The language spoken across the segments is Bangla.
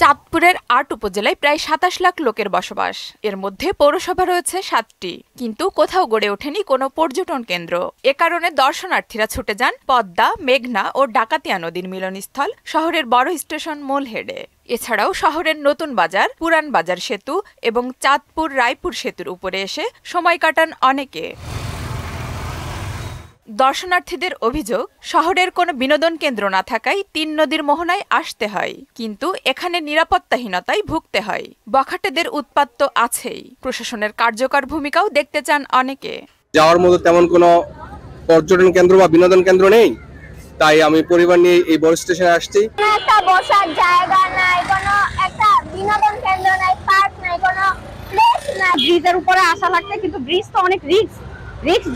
চাঁদপুরের ৮ উপজেলায় প্রায় ২৭ লাখ লোকের বসবাস। এর মধ্যে পৌরসভা রয়েছে ৭টি, কিন্তু কোথাও গড়ে ওঠেনি কোনো পর্যটন কেন্দ্র। এ কারণে দর্শনার্থীরা ছুটে যান পদ্মা, মেঘনা ও ডাকাতিয়া নদীর মিলনস্থল শহরের বড় স্টেশন মোলহেডে। এছাড়াও শহরের নতুন বাজার, পুরান বাজার সেতু এবং চাঁদপুর রায়পুর সেতুর উপরে এসে সময় কাটান অনেকে। দর্শনার্থীদের অভিযোগ, শহরের কোনো বিনোদন কেন্দ্র না থাকায় তিন নদীর মোহনায় আসতে হয়, কিন্তু এখানে নিরাপত্তাহীনতায় ভুগতে হয়। বখাটেদের উৎপাত তো আছেই, প্রশাসনের কার্যকর ভূমিকাও দেখতে চান অনেকে। যাওয়ার মতো তেমন কোনো পর্যটন কেন্দ্র বা বিনোদন কেন্দ্র নেই, তাই আমি পরিবার নিয়ে এই বড় স্টেশনে আসছি। একটা বসার জায়গা নাই, কোনো একটা বিনোদন কেন্দ্র নাই, পার্ক নাই, কোনো প্লেস নাই। ব্রিজের উপরে আসা লাগছে, কিন্তু ব্রিজ তো অনেক রিস্ক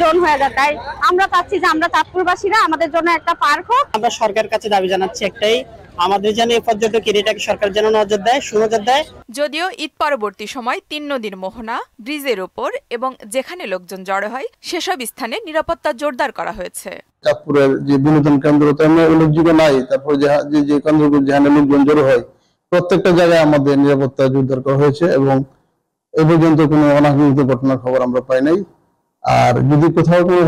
জোন হয়ে যায়। তাই আমরা চাচ্ছি যে আমরা চাঁদপুরবাসীরা আমাদের জন্য একটা পার্ক হোক। আমরা সরকারের কাছে দাবি জানাচ্ছি একটাই, আমাদের যেন এই পর্যটক এরিয়াটাকে সরকার যেন নজর দেয়, সুনজর দেয়। যদিও ঈদ পরবর্তী সময় তিন নদীর মোহনা, ব্রিজের ওপর এবং যেখানে লোকজন জড়ো হয় সেসব স্থানে নিরাপত্তা জোরদার করা হয়েছে। চাঁদপুরের যে বিনোদন কেন্দ্র তেমন উল্লেখযোগ্য নাই, তারপর যে কেন্দ্রগুলো যেখানে লোকজন জড়ো হয় প্রত্যেকটা জায়গায় আমাদের নিরাপত্তা জোরদার করা হয়েছে এবং এ পর্যন্ত কোনো অনাকাঙ্ক্ষিত ঘটনার খবর আমরা পাই নাই। আর যদি কোথাও কোনো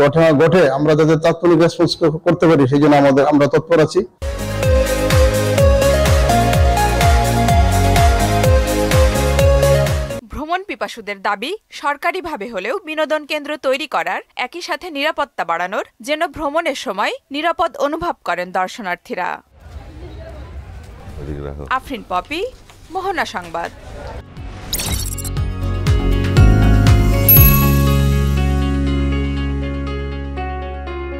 ঘটনা ঘটে আমরা যাতে তাৎক্ষণিক রেসপন্স করতে পারি সেই জন্য আমরা তৎপর আছি। ভ্রমণ পিপাসুদের দাবি, সরকারিভাবে হলেও বিনোদন কেন্দ্র তৈরি করার, একই সাথে নিরাপত্তা বাড়ানোর, যেন ভ্রমণের সময় নিরাপদ অনুভব করেন দর্শনার্থীরা। আফরিন পপি, মোহনা সংবাদ।